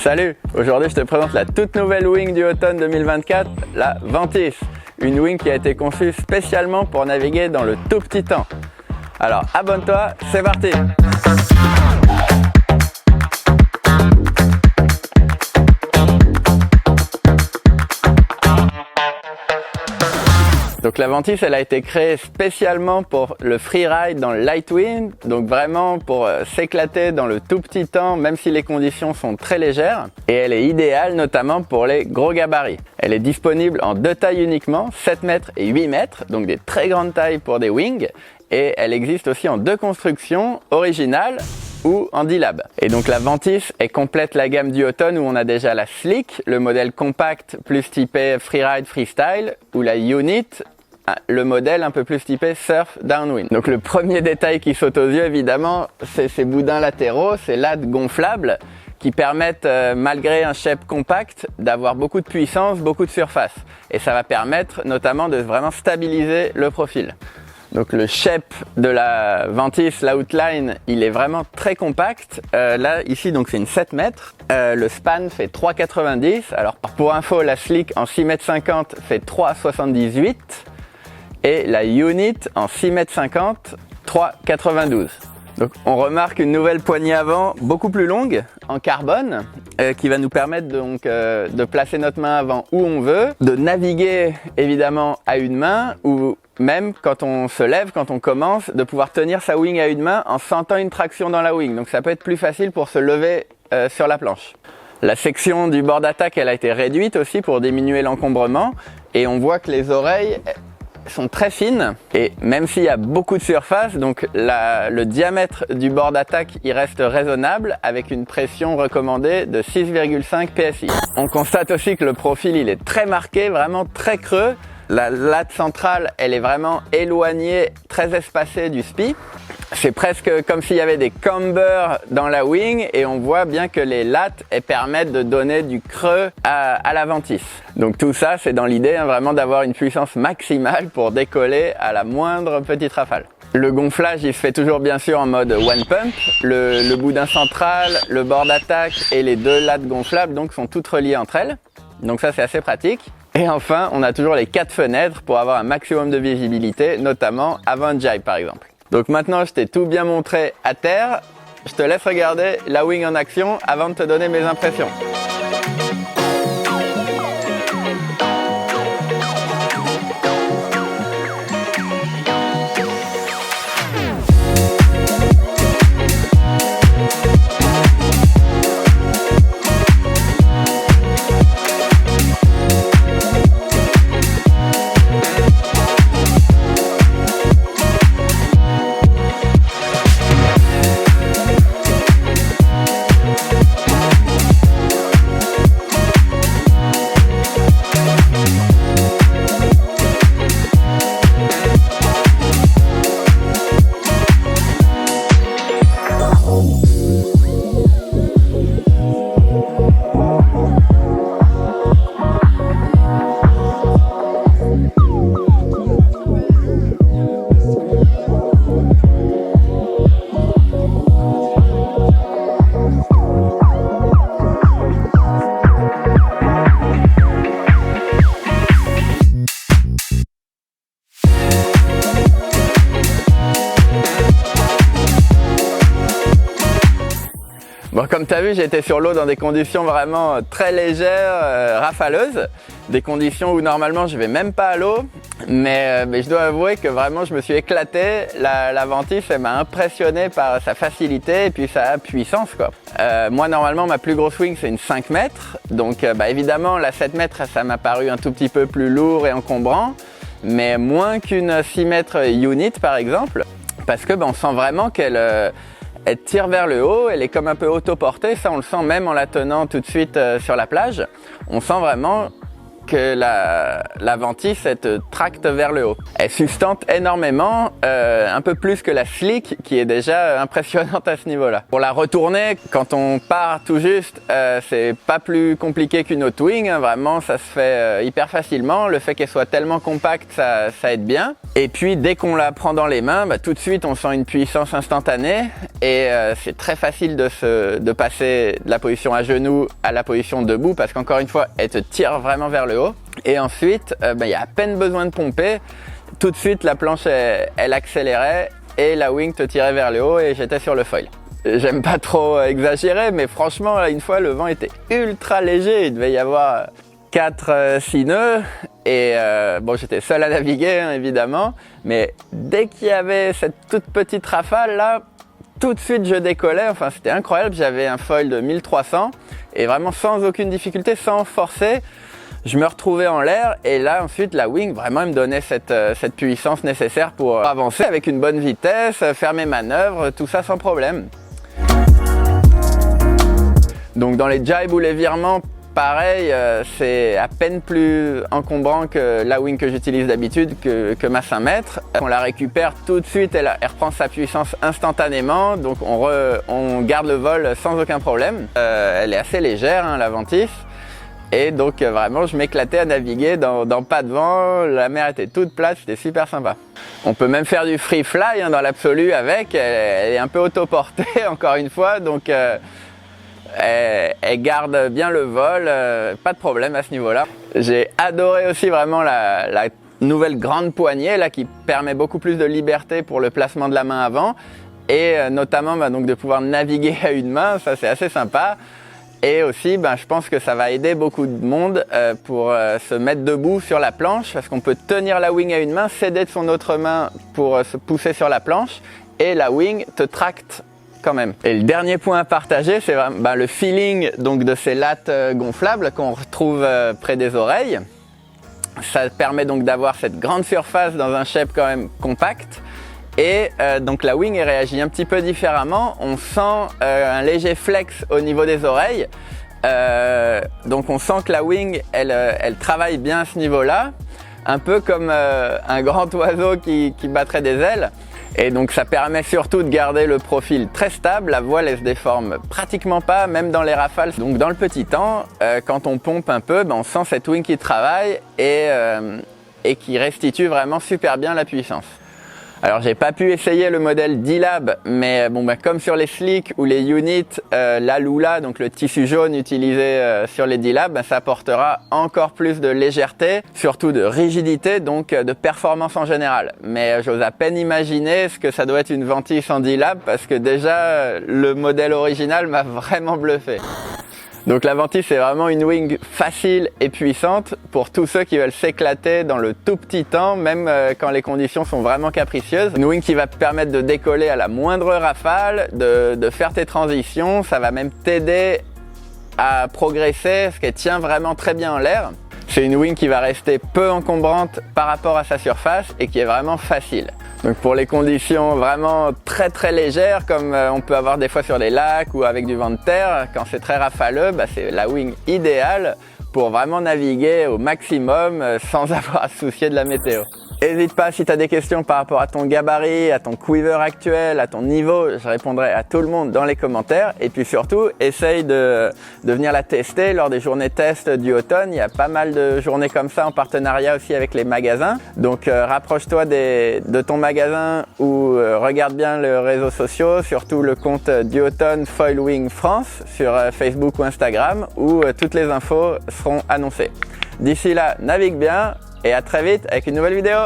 Salut! Aujourd'hui je te présente la toute nouvelle wing du automne 2024, la Ventis. Une wing qui a été conçue spécialement pour naviguer dans le tout petit temps. Alors abonne-toi, c'est parti! Donc la Ventis, elle a été créée spécialement pour le freeride dans le light wind, donc vraiment pour s'éclater dans le tout petit temps, même si les conditions sont très légères. Et elle est idéale notamment pour les gros gabarits. Elle est disponible en deux tailles uniquement, 7 mètres et 8 mètres, donc des très grandes tailles pour des wings. Et elle existe aussi en deux constructions, originales ou en D-Lab. Et donc la Ventis est complète la gamme du automne où on a déjà la Slick, le modèle compact plus typé freeride freestyle, ou la Unit, le modèle un peu plus typé surf downwind. Donc le premier détail qui saute aux yeux évidemment, c'est ces boudins latéraux, ces lattes gonflables qui permettent, malgré un shape compact, d'avoir beaucoup de puissance, beaucoup de surface. Et ça va permettre notamment de vraiment stabiliser le profil. Donc le shape de la Ventis, l'outline, il est vraiment très compact. Là, ici, donc c'est une 7 mètres. Le span fait 3,90. Alors pour info, la Slick en 6,50 m fait 3,78. Et la Unit en 6,50 m, 3,92. Donc on remarque une nouvelle poignée avant beaucoup plus longue en carbone qui va nous permettre donc de placer notre main avant où on veut, de naviguer évidemment à une main ou même quand on se lève, quand on commence, de pouvoir tenir sa wing à une main en sentant une traction dans la wing. Donc ça peut être plus facile pour se lever sur la planche. La section du bord d'attaque, elle a été réduite aussi pour diminuer l'encombrement et on voit que les oreilles sont très fines et même s'il y a beaucoup de surface, donc le diamètre du bord d'attaque il reste raisonnable avec une pression recommandée de 6,5 PSI. On constate aussi que le profil il est très marqué, vraiment très creux. La latte centrale elle est vraiment éloignée, très espacée du spi. C'est presque comme s'il y avait des cambers dans la wing et on voit bien que les lattes elles permettent de donner du creux à la Ventis. Donc tout ça c'est dans l'idée vraiment d'avoir une puissance maximale pour décoller à la moindre petite rafale. Le gonflage il se fait toujours bien sûr en mode one pump. Le boudin central, le bord d'attaque et les deux lattes gonflables donc sont toutes reliées entre elles. Donc ça c'est assez pratique. Et enfin on a toujours les 4 fenêtres pour avoir un maximum de visibilité, notamment avant un jibe par exemple. Donc maintenant je t'ai tout bien montré à terre, je te laisse regarder la wing en action avant de te donner mes impressions. Bon, comme tu as vu, j'ai été sur l'eau dans des conditions vraiment très légères, rafaleuses. Des conditions où normalement je vais même pas à l'eau. Mais je dois avouer que vraiment je me suis éclaté. La Ventis, elle m'a impressionné par sa facilité et puis sa puissance, quoi. Moi normalement ma plus grosse wing c'est une 5 mètres. Donc évidemment la 7 mètres ça m'a paru un tout petit peu plus lourd et encombrant. Mais moins qu'une 6 mètres Unit par exemple. Parce que on sent vraiment qu'elle elle tire vers le haut, elle est comme un peu autoportée, ça on le sent même en la tenant tout de suite sur la plage. On sent vraiment que la Ventis elle te tracte vers le haut. Elle sustente énormément, un peu plus que la Slick qui est déjà impressionnante à ce niveau-là. Pour la retourner, quand on part tout juste, c'est pas plus compliqué qu'une autre wing, hein, vraiment ça se fait hyper facilement. Le fait qu'elle soit tellement compacte, ça aide bien. Et puis dès qu'on la prend dans les mains, tout de suite on sent une puissance instantanée et c'est très facile de passer de la position à genoux à la position debout parce qu'encore une fois elle te tire vraiment vers le haut. Et ensuite il y a à peine besoin de pomper, tout de suite la planche elle accélérait et la wing te tirait vers le haut et j'étais sur le foil. J'aime pas trop exagérer, mais franchement une fois le vent était ultra léger, il devait y avoir 4-6 nœuds et bon j'étais seul à naviguer hein, évidemment, mais dès qu'il y avait cette toute petite rafale là, tout de suite je décollais, enfin c'était incroyable, j'avais un foil de 1300 et vraiment sans aucune difficulté, sans forcer, je me retrouvais en l'air et là ensuite la wing vraiment elle me donnait cette puissance nécessaire pour avancer avec une bonne vitesse, faire mes manœuvres, tout ça sans problème. Donc dans les jibes ou les virements, pareil, c'est à peine plus encombrant que la wing que j'utilise d'habitude, que ma 5 mètres. On la récupère tout de suite, elle reprend sa puissance instantanément, donc on garde le vol sans aucun problème. Elle est assez légère, hein, la Ventis, et donc vraiment je m'éclatais à naviguer dans pas de vent, la mer était toute plate, c'était super sympa. On peut même faire du free fly hein, dans l'absolu avec, elle est un peu autoportée encore une fois, donc elle garde bien le vol, pas de problème à ce niveau-là. J'ai adoré aussi vraiment la nouvelle grande poignée là, qui permet beaucoup plus de liberté pour le placement de la main avant et notamment donc de pouvoir naviguer à une main, ça c'est assez sympa. Et aussi je pense que ça va aider beaucoup de monde pour se mettre debout sur la planche parce qu'on peut tenir la wing à une main, s'aider de son autre main pour se pousser sur la planche et la wing te tracte quand même. Et le dernier point à partager, c'est le feeling donc de ces lattes gonflables qu'on retrouve près des oreilles. Ça permet donc d'avoir cette grande surface dans un shape quand même compact. Et donc la wing elle réagit un petit peu différemment. On sent un léger flex au niveau des oreilles. Donc on sent que la wing elle travaille bien à ce niveau-là. Un peu comme un grand oiseau qui battrait des ailes. Et donc ça permet surtout de garder le profil très stable, la voile elle se déforme pratiquement pas, même dans les rafales. Donc dans le petit temps, quand on pompe un peu, on sent cette wing qui travaille et qui restitue vraiment super bien la puissance. Alors j'ai pas pu essayer le modèle D-Lab, mais comme sur les Slick ou les Unit, la Lula, donc le tissu jaune utilisé sur les D-Lab, ça apportera encore plus de légèreté, surtout de rigidité, donc de performance en général. Mais j'ose à peine imaginer ce que ça doit être une Ventis en D-Lab, parce que déjà le modèle original m'a vraiment bluffé. Donc la Ventis c'est vraiment une wing facile et puissante pour tous ceux qui veulent s'éclater dans le tout petit temps, même quand les conditions sont vraiment capricieuses. Une wing qui va te permettre de décoller à la moindre rafale, de faire tes transitions, ça va même t'aider à progresser parce qu'elle tient vraiment très bien en l'air. C'est une wing qui va rester peu encombrante par rapport à sa surface et qui est vraiment facile. Donc pour les conditions vraiment très très légères comme on peut avoir des fois sur les lacs ou avec du vent de terre, quand c'est très rafaleux, c'est la wing idéale pour vraiment naviguer au maximum sans avoir à se soucier de la météo. N'hésite pas si tu as des questions par rapport à ton gabarit, à ton quiver actuel, à ton niveau, je répondrai à tout le monde dans les commentaires. Et puis surtout, essaye de venir la tester lors des journées test du automne. Il y a pas mal de journées comme ça en partenariat aussi avec les magasins. Donc rapproche-toi de ton magasin ou regarde bien les réseaux sociaux, surtout le compte Duotone Foil Wing France sur Facebook ou Instagram où toutes les infos seront annoncées. D'ici là, navigue bien. Et à très vite avec une nouvelle vidéo.